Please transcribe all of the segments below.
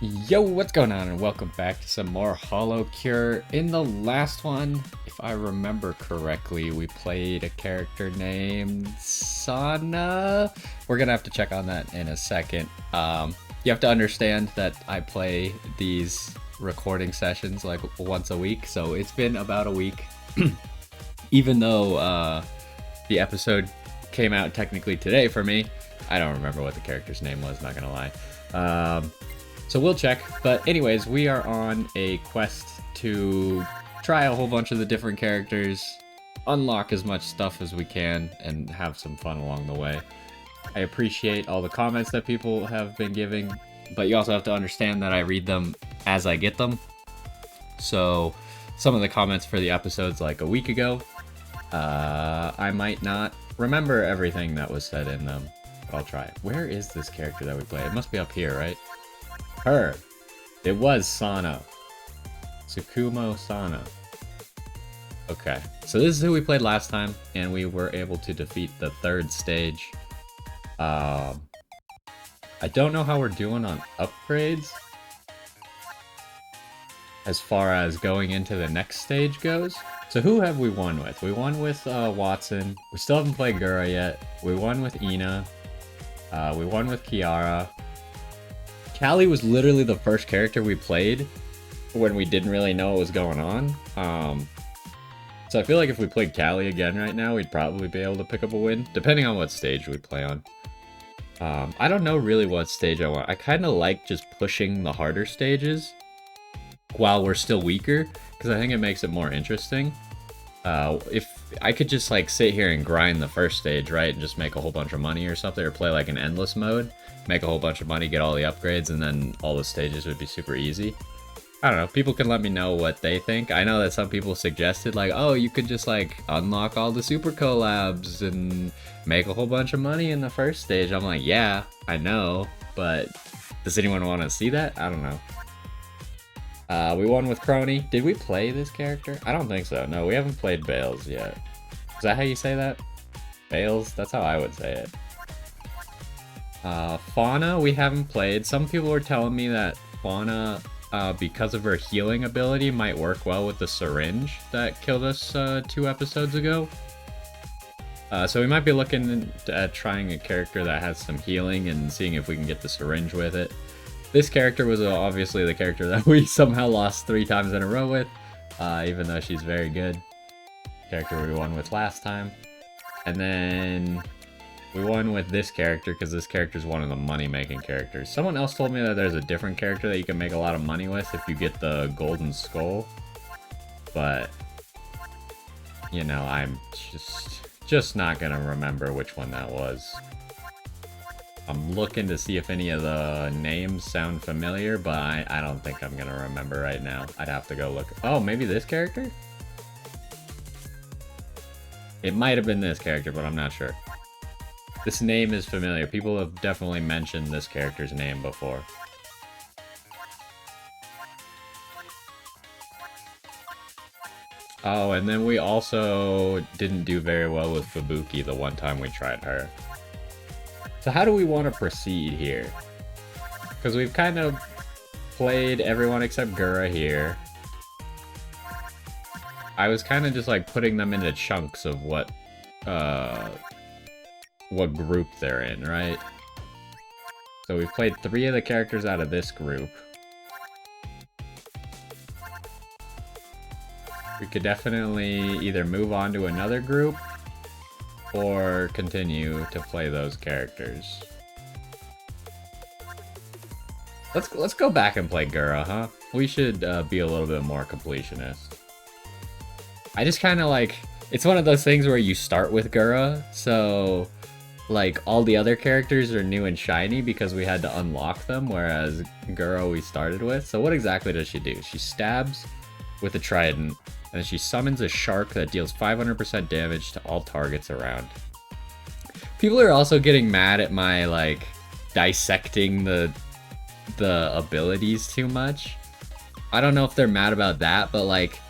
Yo, what's going on, and welcome back to some more HoloCure. In the last one, if I remember correctly, we played a character named Sana. We're gonna have to check on that in a second. You have to understand that I play these recording sessions like once a week, so it's been about a week. Even though the episode came out technically today for me, I don't remember what the character's name was, not gonna lie. So we'll check. But anyways, we are on a quest to try a whole bunch of the different characters, unlock as much stuff as we can, and have some fun along the way. I appreciate all the comments that people have been giving, but you also have to understand that I read them as I get them. So some of the comments for the episodes like a week ago, I might not remember everything that was said in them. I'll try. Where is this character that we play? It must be up here, right? Her. It was Sana. Tsukumo Sana. Okay, so this is who we played last time, and we were able to defeat the third stage. I don't know how we're doing on upgrades as far as going into the next stage goes. So who have we won with? We won with Watson. We still haven't played Gura yet. We won with Ina. We won with Kiara. Callie was literally the first character we played when we didn't really know what was going on. So I feel like if we played Callie again right now, we'd probably be able to pick up a win, depending on what stage we play on. I don't know really what stage I want. I kind of like just pushing the harder stages while we're still weaker, because I think it makes it more interesting. If I could just like sit here and grind the first stage, right, and just make a whole bunch of money or something, or play like an endless mode, make a whole bunch of money, get all the upgrades, and then all the stages would be super easy. I don't know, people can let me know what they think. I know that some people suggested like, oh, you could just like unlock all the super collabs and make a whole bunch of money in the first stage. I'm like, yeah, I know, but does anyone want to see that? I don't know. We won with Crony. Did we play this character? I don't think so. No, we haven't played Bales yet. Is that how you say that? Bales? That's how I would say it. Fauna, we haven't played. Some people were telling me that Fauna, because of her healing ability, might work well with the syringe that killed us 2 episodes ago. So we might be looking at trying a character that has some healing and seeing if we can get the syringe with it. This character was obviously the character that we somehow lost 3 times in a row with, even though she's very good. Character we won with last time. And then we won with this character because this character is one of the money-making characters. Someone else told me that there's a different character that you can make a lot of money with if you get the golden skull. But, you know, I'm just not gonna remember which one that was. I'm looking to see if any of the names sound familiar, but I don't think I'm gonna remember right now. I'd have to go look. Oh, maybe this character? It might have been this character, but I'm not sure. This name is familiar. People have definitely mentioned this character's name before. Oh, and then we also didn't do very well with Fubuki the one time we tried her. So how do we want to proceed here? Because we've kind of played everyone except Gura here. I was kind of just like putting them into chunks of what group they're in, right? So we've played 3 of the characters out of this group. We could definitely either move on to another group or continue to play those characters. Let's go back and play Gura, huh? We should be a little bit more completionist. I just kind of like, it's one of those things where you start with Gura, so like all the other characters are new and shiny because we had to unlock them, whereas Gura we started with. So what exactly does she do? She stabs with a trident, and then she summons a shark that deals 500% damage to all targets around. People are also getting mad at my like dissecting the abilities too much. I don't know if they're mad about that, but like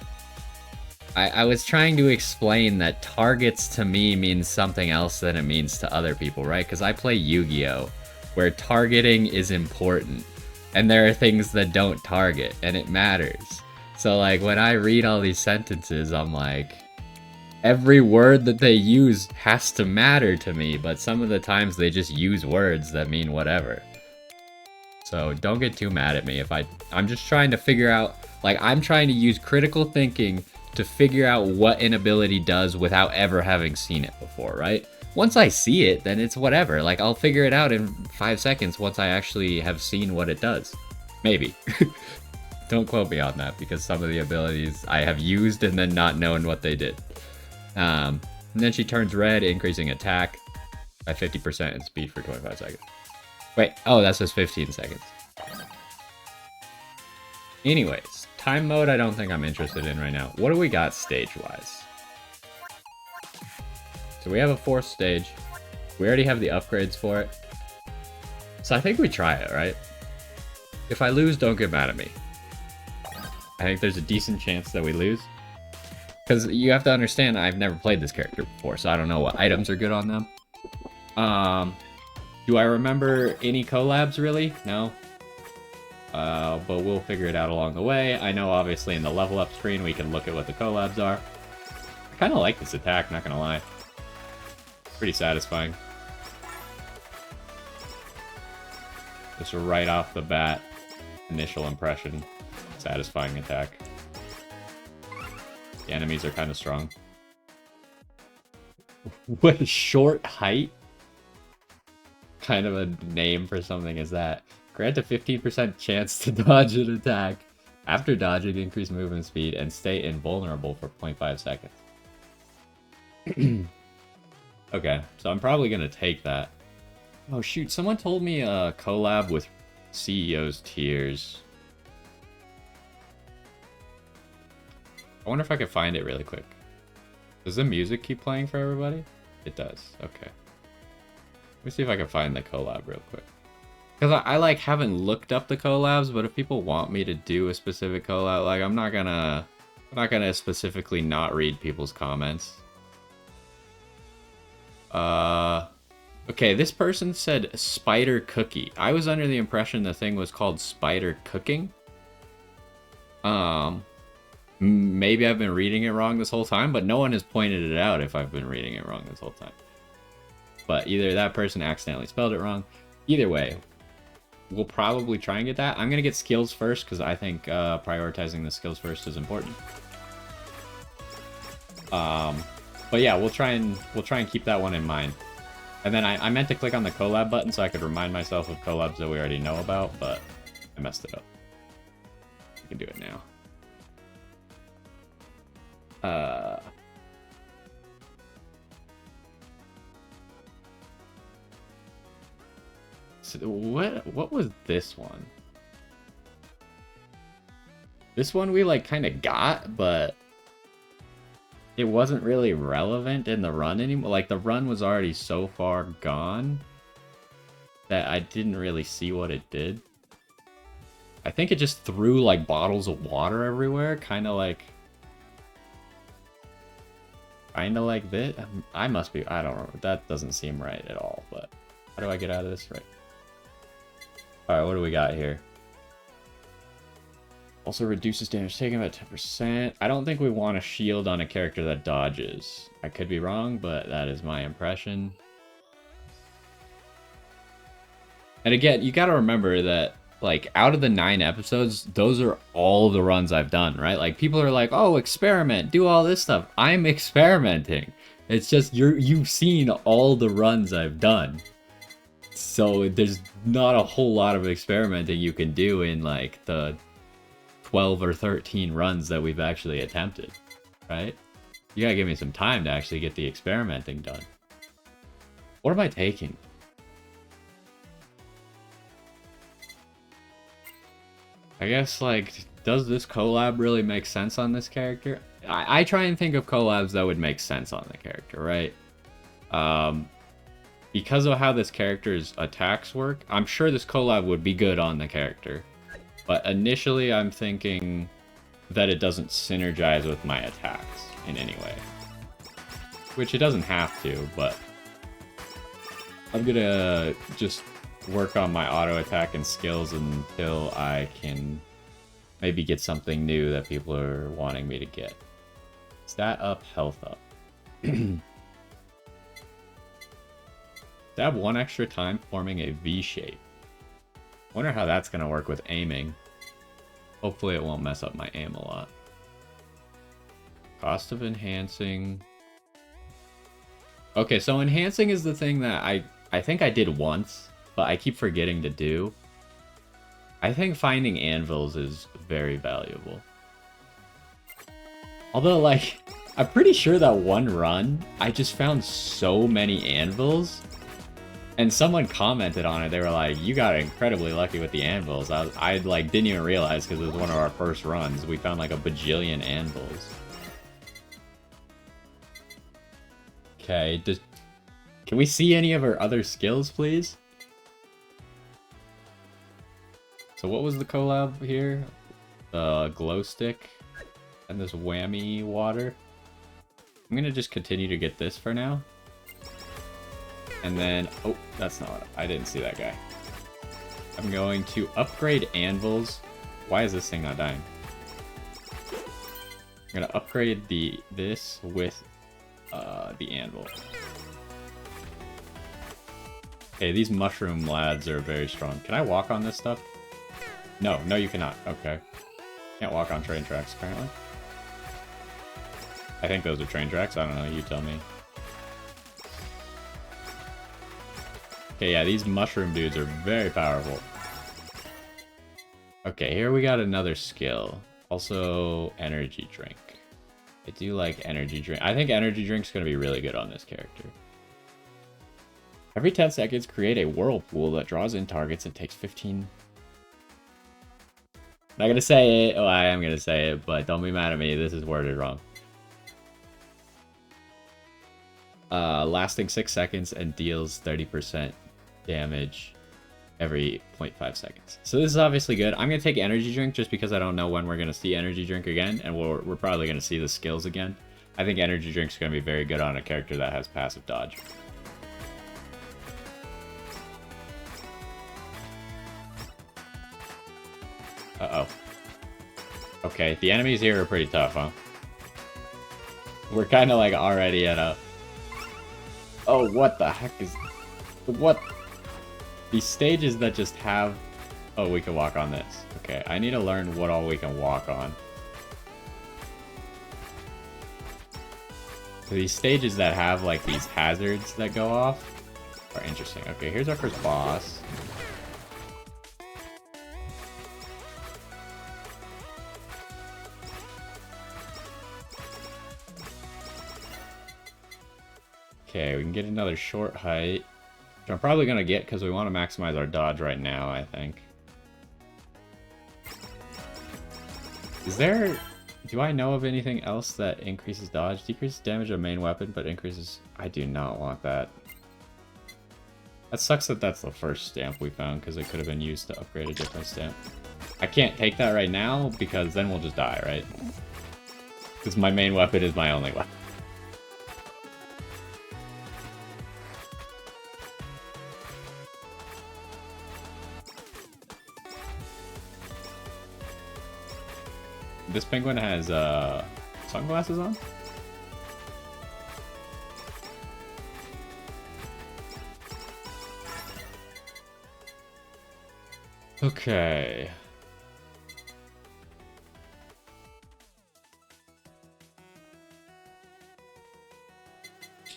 I was trying to explain that targets to me means something else than it means to other people, right? Because I play Yu-Gi-Oh! Where targeting is important. And there are things that don't target, and it matters. So like when I read all these sentences, I'm like, every word that they use has to matter to me, but some of the times they just use words that mean whatever. So don't get too mad at me if I'm just trying to figure out, like I'm trying to use critical thinking to figure out what an ability does without ever having seen it before, right? Once I see it, then it's whatever. Like I'll figure it out in 5 seconds once I actually have seen what it does. Maybe. Don't quote me on that because some of the abilities I have used and then not known what they did. And then she turns red, increasing attack by 50% and speed for 25 seconds. Wait, oh, that says 15 seconds. Anyways, time mode I don't think I'm interested in right now. What do we got stage-wise? So we have a 4th stage. We already have the upgrades for it. So I think we try it, right? If I lose, don't get mad at me. I think there's a decent chance that we lose. Because you have to understand, I've never played this character before, so I don't know what items are good on them. Do I remember any collabs, really? No. But we'll figure it out along the way. I know, obviously, in the level up screen, we can look at what the collabs are. I kind of like this attack, not gonna lie. Pretty satisfying. Just right off the bat, initial impression, satisfying attack. The enemies are kind of strong. What short height kind of a name for something is that? Grant a 15% chance to dodge an attack. After dodging, increase movement speed and stay invulnerable for 0.5 seconds. Okay, so I'm probably gonna take that. Oh shoot, someone told me a collab with CEO's Tears. I wonder if I can find it really quick. Does the music keep playing for everybody? It does, okay. Let me see if I can find the collab real quick. Because I like haven't looked up the collabs, but if people want me to do a specific collab, like I'm not gonna specifically not read people's comments. Okay, this person said Spider Cookie. I was under the impression the thing was called Spider Cooking. Maybe I've been reading it wrong this whole time, but no one has pointed it out if I've been reading it wrong this whole time. But either that person accidentally spelled it wrong. Either way, we'll probably try and get that. I'm gonna get skills first because I think prioritizing the skills first is important. But yeah, we'll try and keep that one in mind. And then I meant to click on the collab button so I could remind myself of collabs that we already know about, but I messed it up. We can do it now. So what was this one? This one we like kind of got, but it wasn't really relevant in the run anymore. Like the run was already so far gone that I didn't really see what it did. I think it just threw like bottles of water everywhere, kind of like this. I must be, I don't know. That doesn't seem right at all, but how do I get out of this? Right. All right, what do we got here? Also reduces damage taken by 10%. I don't think we want a shield on a character that dodges. I could be wrong, but that is my impression. And again, you gotta remember that, like, out of the 9 episodes, those are all the runs I've done, right? Like, people are like, oh, experiment, do all this stuff. I'm experimenting. It's just, you've seen all the runs I've done. So there's not a whole lot of experimenting you can do in, like, the 12 or 13 runs that we've actually attempted, right? You gotta give me some time to actually get the experimenting done. What am I taking? I guess, like, does this collab really make sense on this character? I try and think of collabs that would make sense on the character, right? Because of how this character's attacks work, I'm sure this collab would be good on the character. But initially, I'm thinking that it doesn't synergize with my attacks in any way. Which it doesn't have to, but I'm gonna just work on my auto attack and skills until I can maybe get something new that people are wanting me to get. Stat up, health up. Stab 1 extra time forming a V shape. Wonder how that's gonna work with aiming. Hopefully it won't mess up my aim a lot. Cost of enhancing. Okay, so enhancing is the thing that I think I did once, but I keep forgetting to do. I think finding anvils is very valuable. Although, like, I'm pretty sure that one run, I just found so many anvils. And someone commented on it, they were like, you got incredibly lucky with the anvils. I like, didn't even realize because it was one of our first runs. We found like a bajillion anvils. Okay, can we see any of her other skills, please? So what was the collab here? The glow stick and this whammy water. I'm gonna just continue to get this for now. And then, oh, that's not, I didn't see that guy. I'm going to upgrade anvils. Why is this thing not dying? I'm gonna upgrade this with the anvil. Okay, these mushroom lads are very strong. Can I walk on this stuff? No, you cannot. Okay. Can't walk on train tracks, apparently. I think those are train tracks. I don't know, you tell me. Okay, yeah, these mushroom dudes are very powerful. Okay, here we got another skill. Also, energy drink. I do like energy drink. I think energy drink's gonna be really good on this character. Every 10 seconds, create a whirlpool that draws in targets and takes 15... Not gonna say it. Oh, I am gonna say it, but don't be mad at me. This is worded wrong. Lasting 6 seconds and deals 30% damage every 0.5 seconds. So this is obviously good. I'm gonna take energy drink just because I don't know when we're gonna see energy drink again, and we're probably gonna see the skills again. I think energy drink's gonna be very good on a character that has passive dodge. Uh-oh. Okay, the enemies here are pretty tough, huh? We're kind of like already at a... Oh, what the heck is... What? These stages that just have... Oh, we can walk on this. Okay, I need to learn what all we can walk on. So these stages that have like these hazards that go off are interesting. Okay, here's our first boss. Okay, we can get another short height, which I'm probably going to get because we want to maximize our dodge right now, I think. Is there... Do I know of anything else that increases dodge? Decreases damage of main weapon, but increases... I do not want that. That sucks that that's the first stamp we found, because it could have been used to upgrade a different stamp. I can't take that right now, because then we'll just die, right? Because my main weapon is my only weapon. This penguin has sunglasses on? Okay.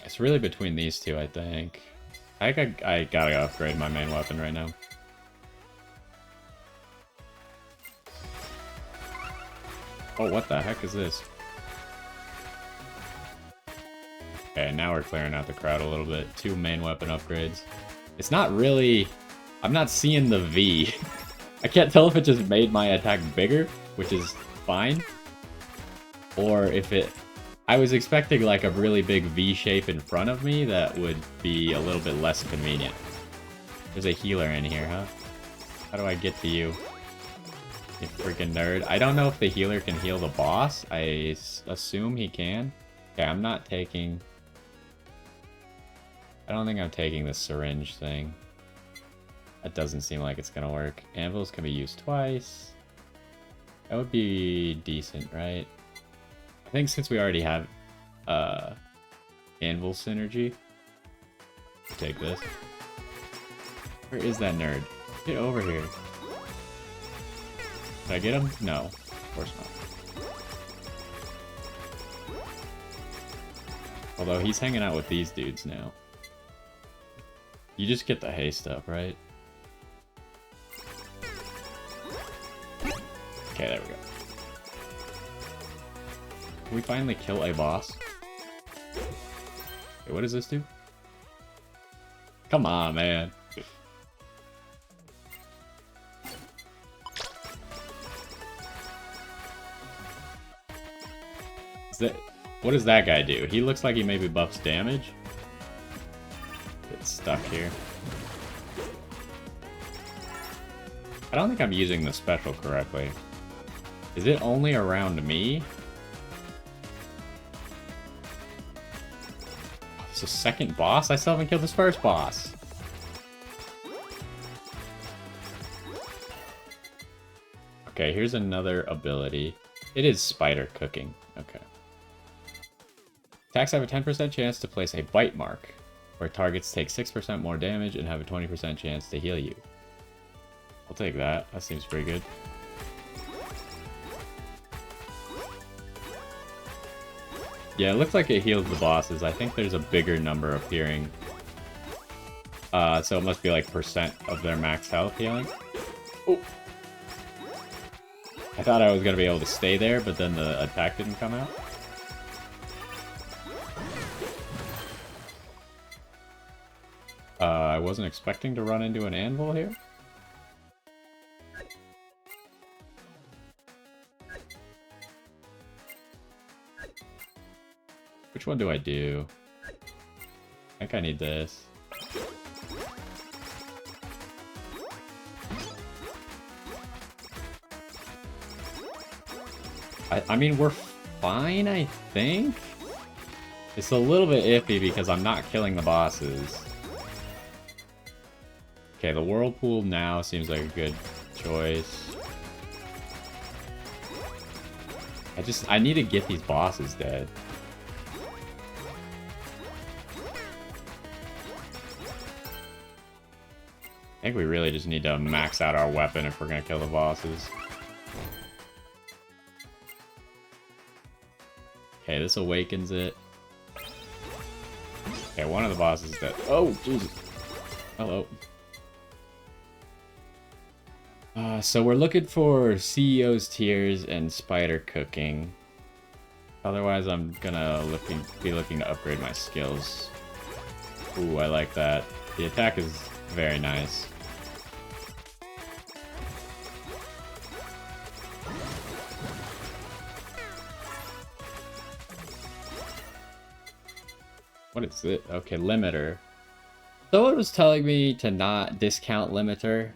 It's really between these two, I think. I gotta upgrade my main weapon right now. Oh, what the heck is this? Okay, now we're clearing out the crowd a little bit. 2 main weapon upgrades. It's not really... I'm not seeing the V. I can't tell if it just made my attack bigger, which is fine. Or if it... I was expecting like a really big V shape in front of me that would be a little bit less convenient. There's a healer in here, huh? How do I get to you? You freaking nerd. I don't know if the healer can heal the boss. I assume he can. Okay, I'm not taking... I don't think I'm taking the syringe thing. That doesn't seem like it's gonna work. Anvils can be used twice. That would be decent, right? I think since we already have anvil synergy, take this. Where is that nerd? Get over here. Did I get him? No, of course not. Although he's hanging out with these dudes now. You just get the haste up, right? Okay, there we go. Can we finally kill a boss? Wait, what does this do? Come on, man. What does that guy do? He looks like he maybe buffs damage. Get stuck here. I don't think I'm using the special correctly. Is it only around me? Oh, it's a second boss? I still haven't killed this first boss. Okay, here's another ability. It is spider cooking. Okay. Attacks have a 10% chance to place a bite mark, where targets take 6% more damage and have a 20% chance to heal you. I'll take that. That seems pretty good. Yeah, it looks like it heals the bosses. I think there's a bigger number appearing. So it must be like percent of their max health healing. Oh. I thought I was going to be able to stay there, but then the attack didn't come out. I wasn't expecting to run into an anvil here. Which one do I do? I think I need this. I mean, we're fine, I think? It's a little bit iffy because I'm not killing the bosses. Okay, the whirlpool now seems like a good choice. I need to get these bosses dead. I think we really just need to max out our weapon if we're gonna kill the bosses. Okay, this awakens it. Okay, one of the bosses is dead. Oh, Jesus. Hello. So we're looking for CEO's tears and spider cooking. Otherwise, I'm gonna be looking to upgrade my skills. Ooh, I like that. The attack is very nice. What is it? Okay, limiter. Someone was telling me to not discount limiter.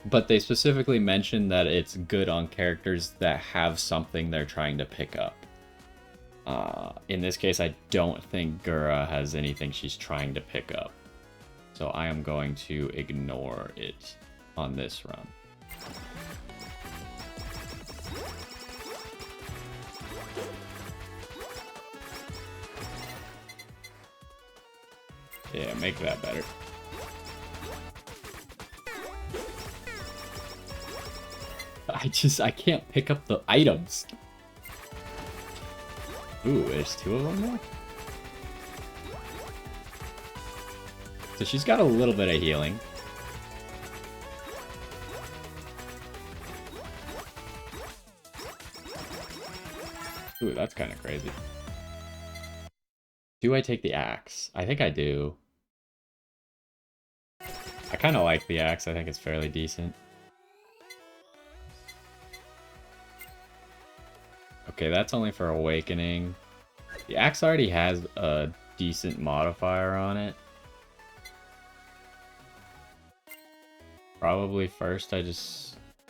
But they specifically mentioned that it's good on characters that have something they're trying to pick up. In this case, I don't think Gura has anything she's trying to pick up. So I am going to ignore it on this run. Yeah, make that better. I can't pick up the items. Ooh, there's two of them there? So she's got a little bit of healing. Ooh, that's kind of crazy. Do I take the axe? I think I do. I kind of like the axe. I think it's fairly decent. Okay, that's only for awakening. The axe already has a decent modifier on it. Probably first do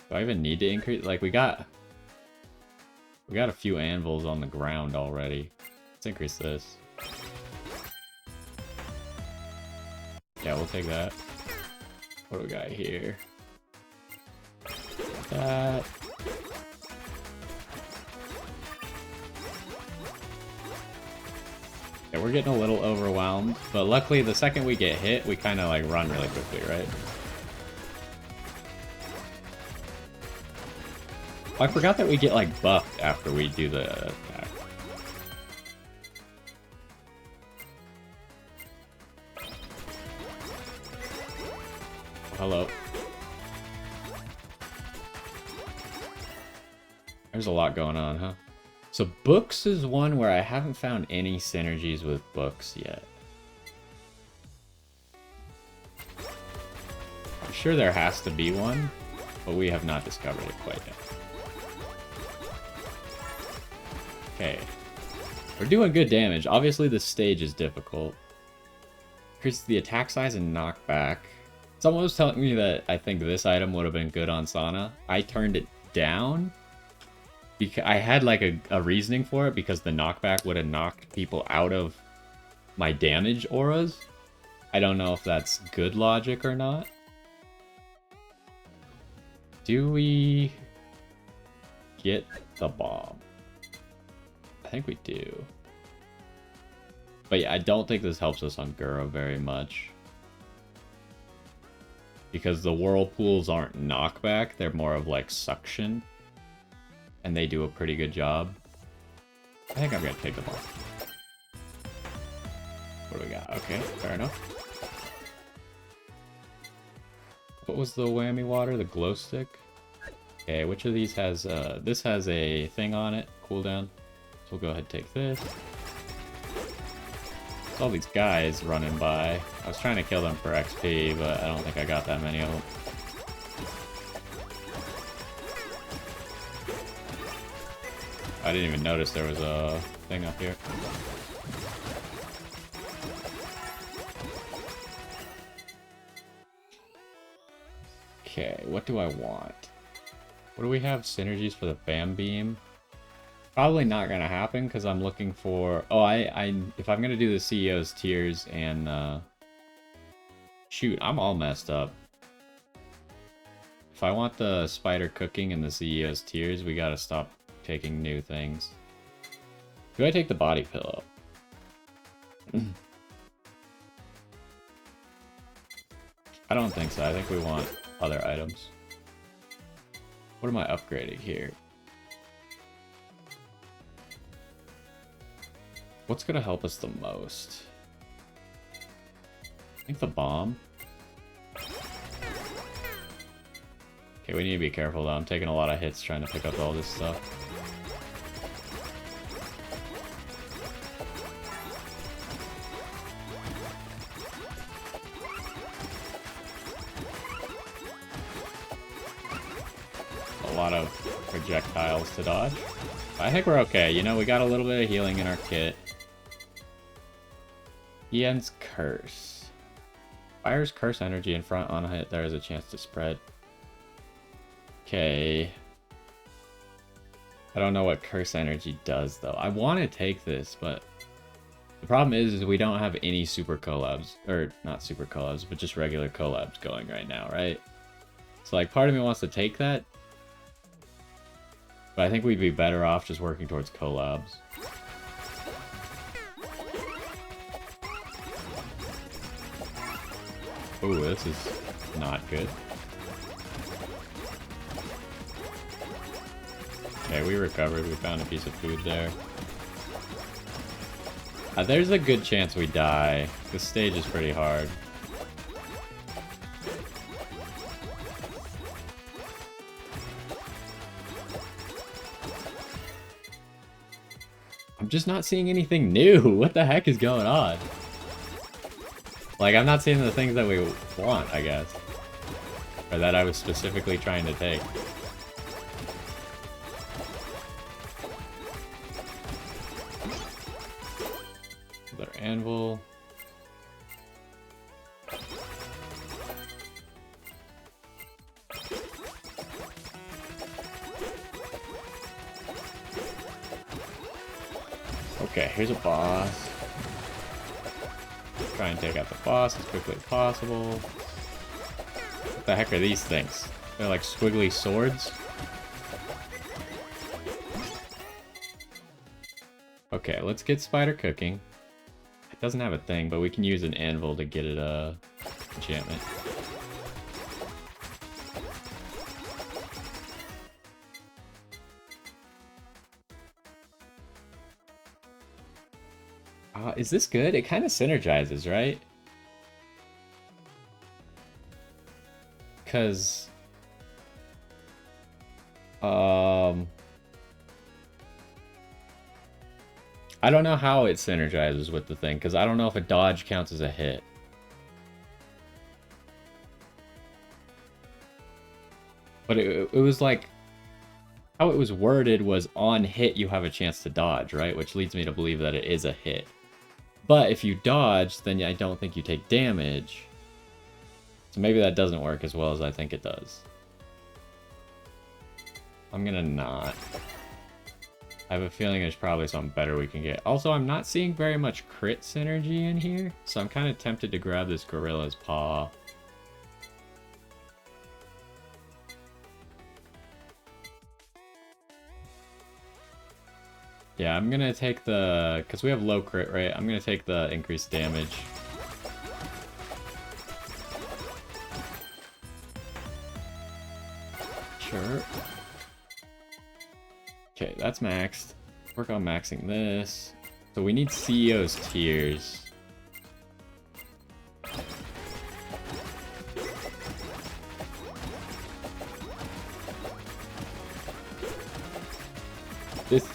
I even need to increase? Like, we got a few anvils on the ground already. Let's increase this. Yeah, we'll take that. What do we got here? That. Yeah, we're getting a little overwhelmed, but luckily the second we get hit, we kind of like run really quickly, right? Oh, I forgot that we get like buffed after we do the attack. Hello. There's a lot going on, huh? So books is one where I haven't found any synergies with books yet. I'm sure there has to be one, but we have not discovered it quite yet. Okay. We're doing good damage. Obviously the stage is difficult. Increases the attack size and knockback. Someone was telling me that I think this item would have been good on Sana. I turned it down. Because I had like a reasoning for it because the knockback would have knocked people out of my damage auras. I don't know if that's good logic or not. Do we get the bomb? I think we do. But yeah, I don't think this helps us on Gura very much. Because the whirlpools aren't knockback, they're more of like suction. And they do a pretty good job. I think I'm gonna take them off. What do we got? Okay, fair enough. What was the whammy water? The glow stick? Okay, which of these has, this has a thing on it, cooldown. So we'll go ahead and take this. There's all these guys running by. I was trying to kill them for XP, but I don't think I got that many of them. I didn't even notice there was a thing up here. Okay, what do I want? What do we have? Synergies for the Bam Beam? Probably not gonna happen because I'm looking for... Oh, if I'm gonna do the CEO's tiers and... Shoot, I'm all messed up. If I want the spider cooking and the CEO's tiers, we gotta stop taking new things. Do I take the body pillow? I don't think so. I think we want other items. What am I upgrading here? What's gonna help us the most? I think the bomb. Okay, we need to be careful though. I'm taking a lot of hits trying to pick up all this stuff. A lot of projectiles to dodge. I think we're okay. You know, we got a little bit of healing in our kit. Ian's Curse. Fires curse energy in front on a hit. There is a chance to spread. Okay. I don't know what curse energy does though. I want to take this, but the problem is we don't have any super collabs, or not super collabs, but just regular collabs going right now, right? So like part of me wants to take that, but I think we'd be better off just working towards collabs. Ooh, this is not good. Okay, we recovered. We found a piece of food there. There's a good chance we die. This stage is pretty hard. I'm just not seeing anything new. What the heck is going on? Like, I'm not seeing the things that we want, I guess. Or that I was specifically trying to take. Another anvil. Okay, here's a boss. Try and take out the boss as quickly as possible. What the heck are these things? They're like squiggly swords? Okay, let's get spider cooking. It doesn't have a thing, but we can use an anvil to get it enchantment. Is this good? It kind of synergizes, right? Because... I don't know how it synergizes with the thing, because I don't know if a dodge counts as a hit. But it was like... How it was worded was on hit you have a chance to dodge, right? Which leads me to believe that it is a hit. But if you dodge, then I don't think you take damage. So maybe that doesn't work as well as I think it does. I'm gonna not. I have a feeling there's probably something better we can get. Also, I'm not seeing very much crit synergy in here, so I'm kind of tempted to grab this Gorilla's Paw. Yeah, I'm gonna take the... Because we have low crit, right? I'm gonna take the increased damage. Sure. Okay, that's maxed. Work on maxing this. So we need CEO's Tears.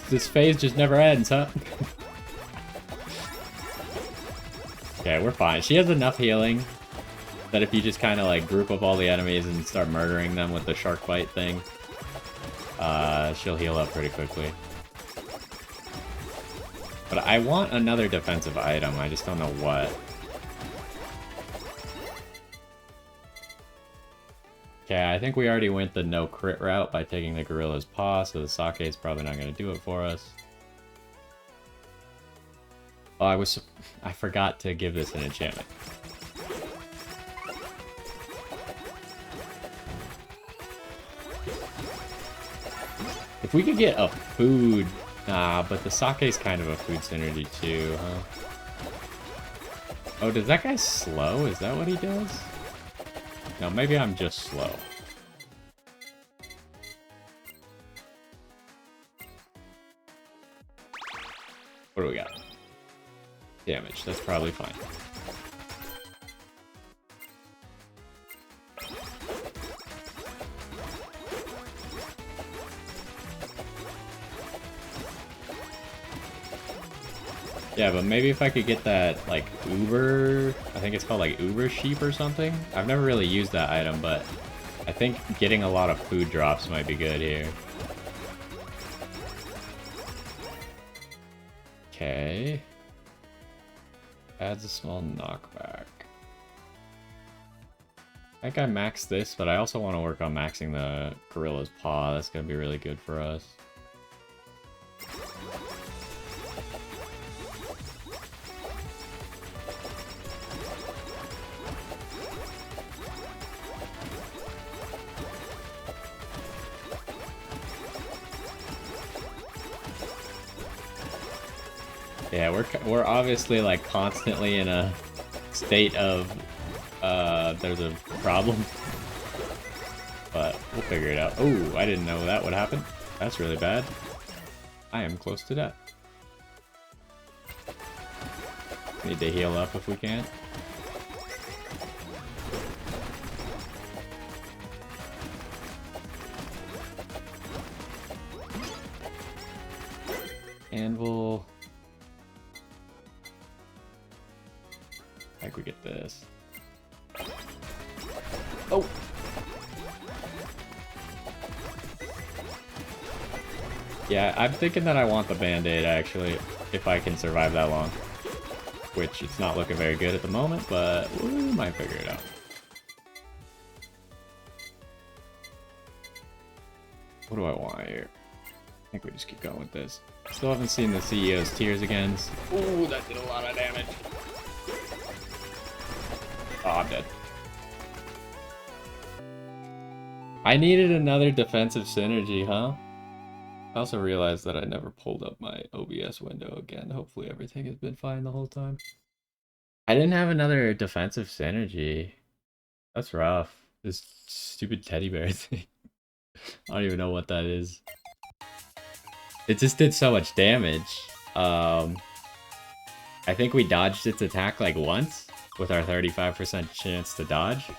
This phase just never ends, huh? Okay, we're fine. She has enough healing that if you just kind of like group up all the enemies and start murdering them with the shark bite thing, she'll heal up pretty quickly. But I want another defensive item, I just don't know what. Okay, I think we already went the no crit route by taking the Gorilla's Paw, so the Sake is probably not going to do it for us. Oh, I forgot to give this an enchantment. If we could get a food... Nah, but the Sake's kind of a food synergy too, huh? Oh, does that guy slow? Is that what he does? No, maybe I'm just slow. What do we got? Damage, that's probably fine. Yeah, but maybe if I could get that, like, Uber... I think it's called, like, Uber Sheep or something? I've never really used that item, but I think getting a lot of food drops might be good here. Okay. Adds a small knockback. I think I maxed this, but I also want to work on maxing the Gorilla's Paw. That's going to be really good for us. Yeah, we're obviously like constantly in a state of there's a problem, but we'll figure it out. Oh, I didn't know that would happen. That's really bad. I am close to death. Need to heal up if we can. Anvil. I think we get this. Oh! Yeah, I'm thinking that I want the Band-Aid, actually, if I can survive that long. Which, it's not looking very good at the moment, but we might figure it out. What do I want here? I think we just keep going with this. Still haven't seen the CEO's Tears again. Ooh, that did a lot of damage. Oh, I'm dead. I needed another defensive synergy, huh? I also realized that I never pulled up my OBS window again. Hopefully everything has been fine the whole time. I didn't have another defensive synergy. That's rough. This stupid teddy bear thing. I don't even know what that is. It just did so much damage. I think we dodged its attack like once with our 35% chance to dodge.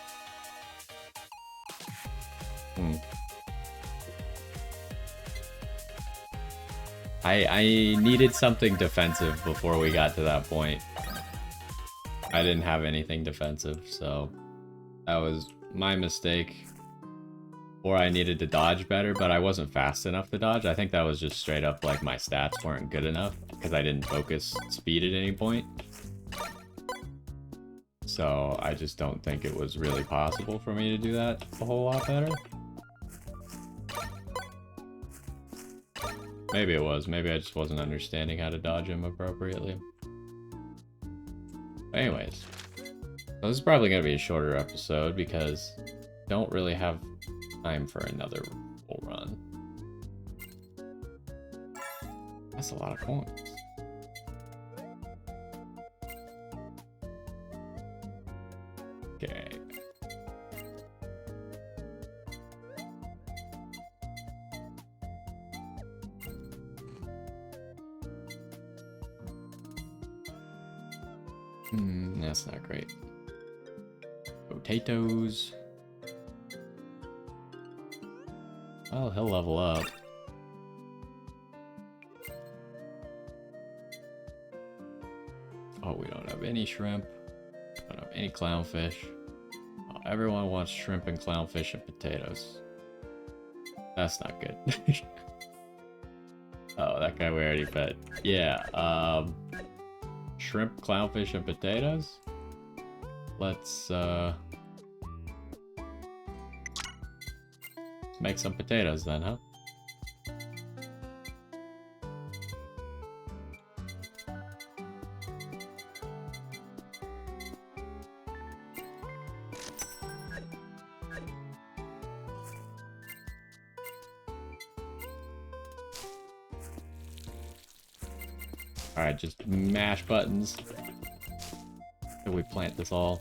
I needed something defensive before we got to that point. I didn't have anything defensive, so that was my mistake. Or I needed to dodge better, but I wasn't fast enough to dodge. I think that was just straight up like my stats weren't good enough because I didn't focus speed at any point. So I just don't think it was really possible for me to do that a whole lot better. Maybe it was. Maybe I just wasn't understanding how to dodge him appropriately. Anyways, so this is probably going to be a shorter episode because I don't really have time for another full run. That's a lot of coins. Okay. That's not great. Potatoes. Well, he'll level up. Oh, we don't have any shrimp. Don't have any clownfish. Oh, everyone wants shrimp and clownfish and potatoes. That's not good. Oh, that guy we already fed. Yeah, shrimp, clownfish, and potatoes? Let's make some potatoes then, huh? Alright, just mash buttons. Till we plant this all.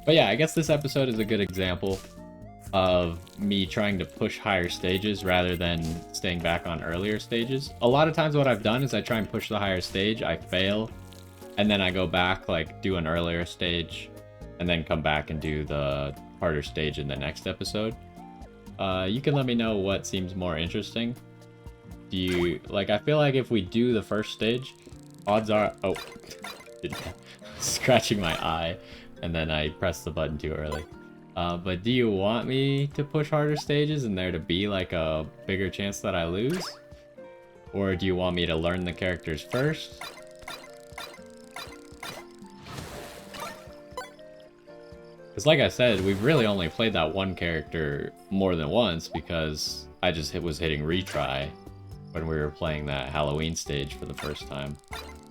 But yeah, I guess this episode is a good example of me trying to push higher stages rather than staying back on earlier stages. A lot of times what I've done is I try and push the higher stage, I fail, and then I go back, like, do an earlier stage, and then come back and do the harder stage in the next episode. You can let me know what seems more interesting. Do you, like, I feel like if we do the first stage, odds are, oh, scratching my eye, and then I pressed the button too early. But do you want me to push harder stages and there to be, like, a bigger chance that I lose? Or do you want me to learn the characters first? Because like I said, we've really only played that one character more than once because I just was hitting retry when we were playing that Halloween stage for the first time.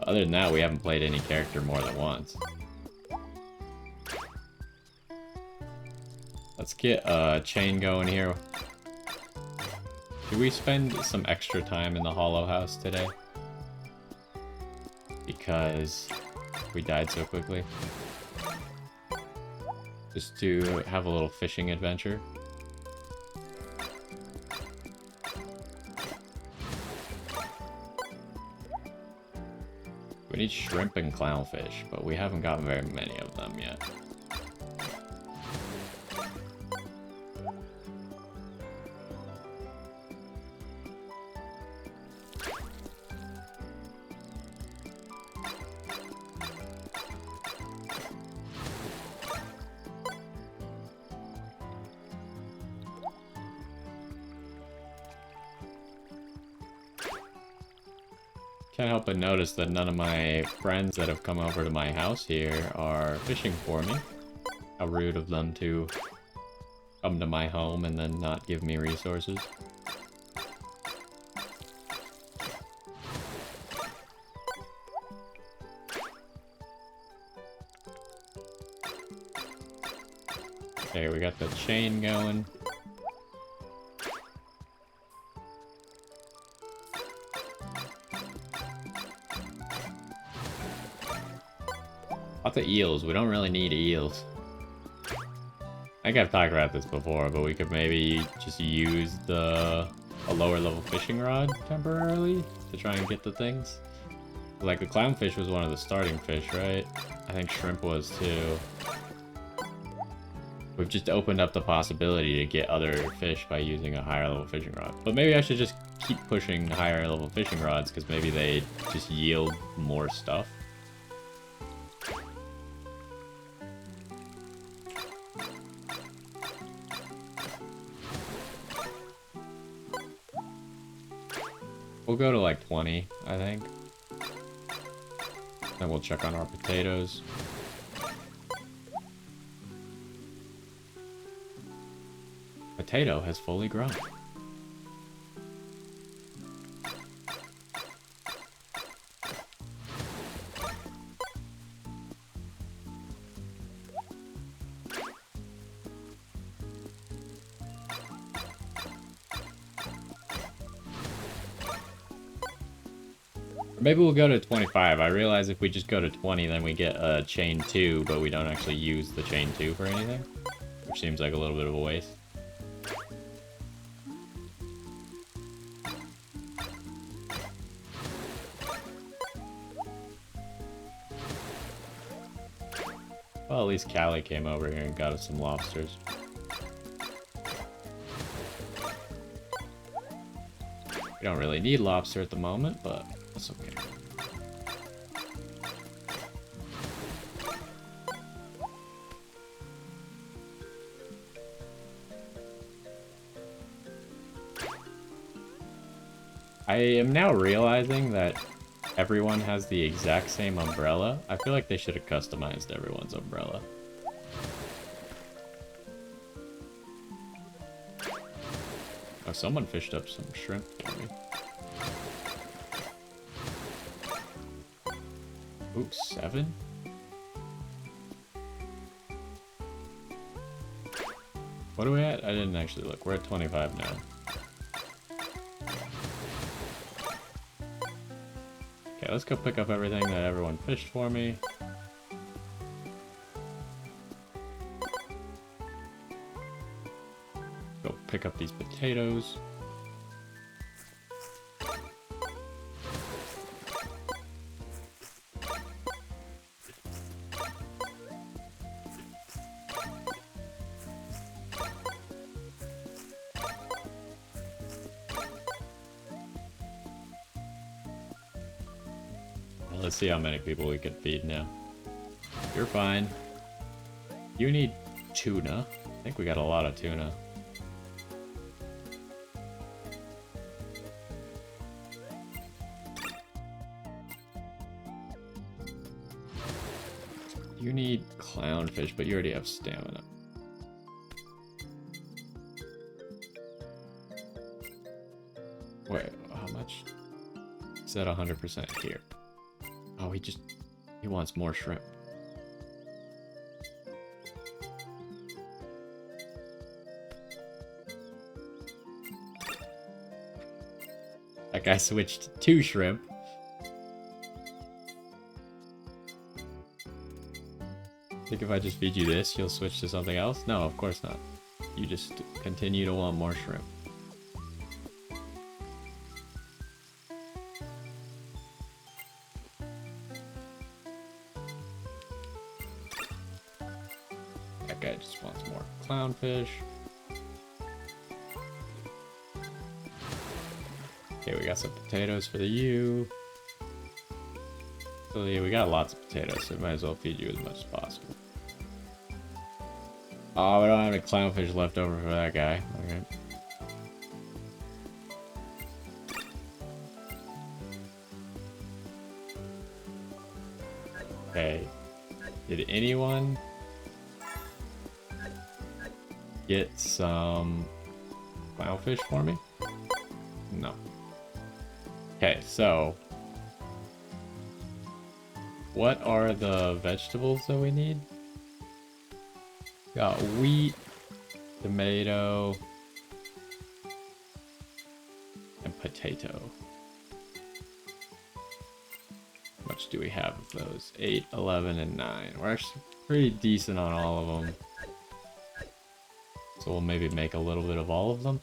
Other than that, we haven't played any character more than once. Let's get a chain going here. Should we spend some extra time in the Hollow House today? Because we died so quickly. Just to have a little fishing adventure. We need shrimp and clownfish, but we haven't gotten very many of them yet. Can't help but notice that none of my friends that have come over to my house here are fishing for me. How rude of them to come to my home and then not give me resources. Okay, we got the chain going. Lots of eels. We don't really need eels. I think I've talked about this before, but we could maybe just use a lower level fishing rod temporarily to try and get the things. Like the clownfish was one of the starting fish, right? I think shrimp was too. We've just opened up the possibility to get other fish by using a higher level fishing rod. But maybe I should just keep pushing higher level fishing rods because maybe they just yield more stuff. We'll go to like 20, I think. Then we'll check on our potatoes. Potato has fully grown. Maybe we'll go to 25. I realize if we just go to 20, then we get a chain 2, but we don't actually use the chain 2 for anything. Which seems like a little bit of a waste. Well, at least Callie came over here and got us some lobsters. We don't really need lobster at the moment, but that's okay. I am now realizing that everyone has the exact same umbrella. I feel like they should have customized everyone's umbrella. Oh, someone fished up some shrimp for me. Ooh, 7? What are we at? I didn't actually look. We're at 25 now. Okay, let's go pick up everything that everyone fished for me. Go pick up these potatoes. Let's see how many people we can feed now. You're fine. You need tuna. I think we got a lot of tuna. You need clownfish, but you already have stamina. Wait, how much? Is that 100% here? Oh, he wants more shrimp. That guy switched to shrimp. I think if I just feed you this, you'll switch to something else? No, of course not. You just continue to want more shrimp. That guy just wants more clownfish. Okay, we got some potatoes for you. So yeah, we got lots of potatoes, so we might as well feed you as much as possible. Oh, we don't have any clownfish left over for that guy. Okay. Okay. Did anyone get some clownfish for me? No. Okay, so what are the vegetables that we need? Got wheat, tomato, and potato. How much do we have of those? 8, 11, and 9. We're actually pretty decent on all of them. So we'll maybe make a little bit of all of them.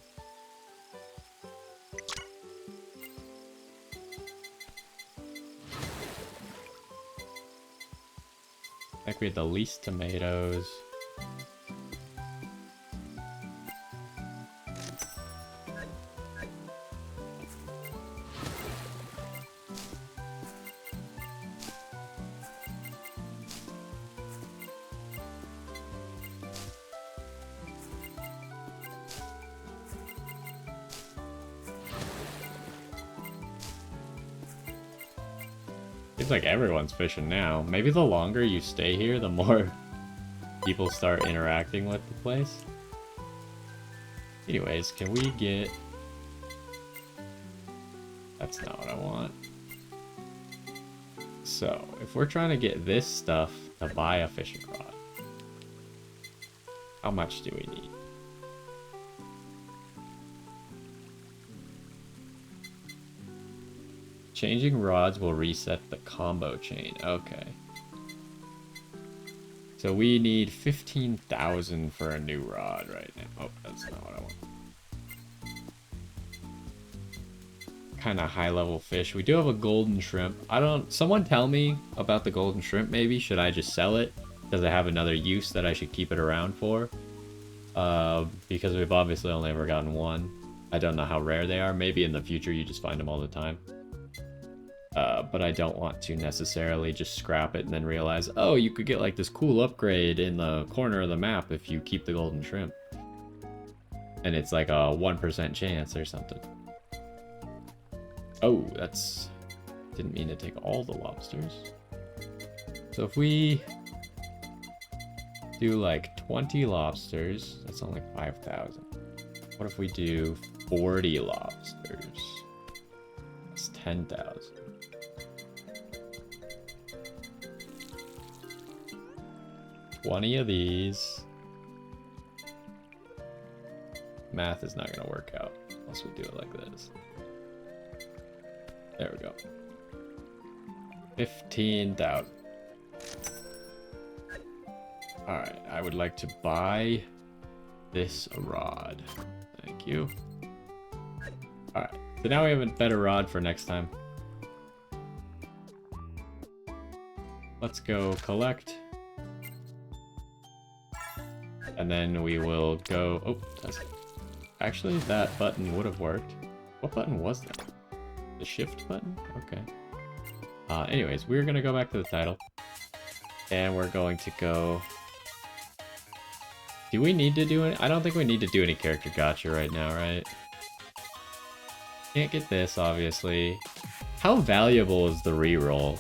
I think we had the least tomatoes. Seems like everyone's fishing now. Maybe the longer you stay here, the more people start interacting with the place. Anyways, can we get... That's not what I want. So, if we're trying to get this stuff to buy a fishing rod, how much do we need? Changing rods will reset the combo chain. Okay. So we need 15,000 for a new rod right now. Oh, that's not what I want. Kind of high level fish. We do have a golden shrimp. Someone tell me about the golden shrimp maybe. Should I just sell it? Does it have another use that I should keep it around for? Because we've obviously only ever gotten one. I don't know how rare they are. Maybe in the future you just find them all the time. But I don't want to necessarily just scrap it and then realize, oh, you could get like this cool upgrade in the corner of the map if you keep the golden shrimp. And it's like a 1% chance or something. Oh, that's... Didn't mean to take all the lobsters. So if we do like 20 lobsters, that's only 5,000. What if we do 40 lobsters? That's 10,000. 20 of these. Math is not going to work out unless we do it like this. There we go. 15,000. Alright, I would like to buy this rod. Thank you. Alright, so now we have a better rod for next time. Let's go collect. And then we will go... Oh, actually, that button would have worked. What button was that? The shift button? Okay. Anyways, we're going to go back to the title. And we're going to go... Do we need to do any... I don't think we need to do any character gacha right now, right? Can't get this, obviously. How valuable is the reroll?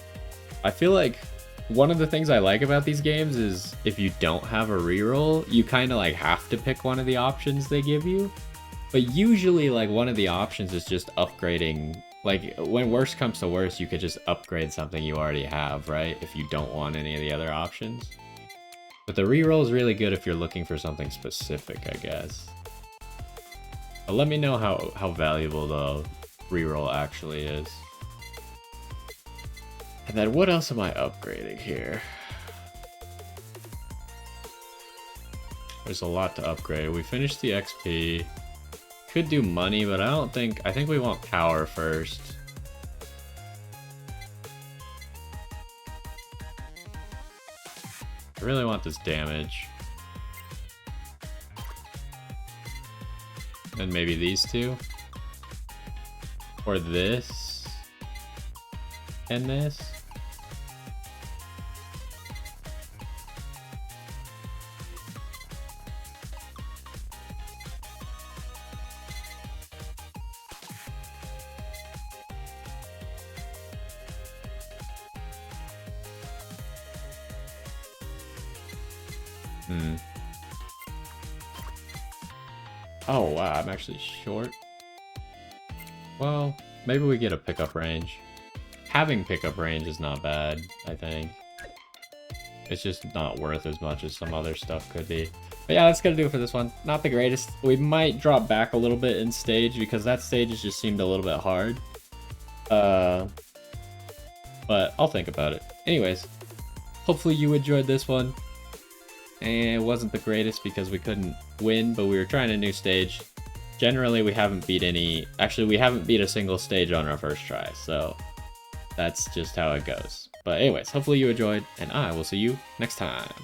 I feel like one of the things I like about these games is if you don't have a reroll, you kind of like have to pick one of the options they give you. But usually like one of the options is just upgrading. Like when worst comes to worst, you could just upgrade something you already have, right? If you don't want any of the other options. But the reroll is really good if you're looking for something specific, I guess. But let me know how valuable the reroll actually is. And then what else am I upgrading here? There's a lot to upgrade. We finished the XP. Could do money, but I think we want power first. I really want this damage. And maybe these two. Or this. And this. Oh wow, I'm actually short. Well, maybe we get a pickup range. Having pickup range is not bad, I think. It's just not worth as much as some other stuff could be. But yeah, that's gonna do it for this one. Not the greatest. We might drop back a little bit in stage because that stage just seemed a little bit hard. But I'll think about it. Anyways, hopefully you enjoyed this one. And it wasn't the greatest because we couldn't win, but we were trying a new stage. Generally, we haven't beat any... Actually, we haven't beat a single stage on our first try, so that's just how it goes. But anyways, hopefully you enjoyed, and I will see you next time.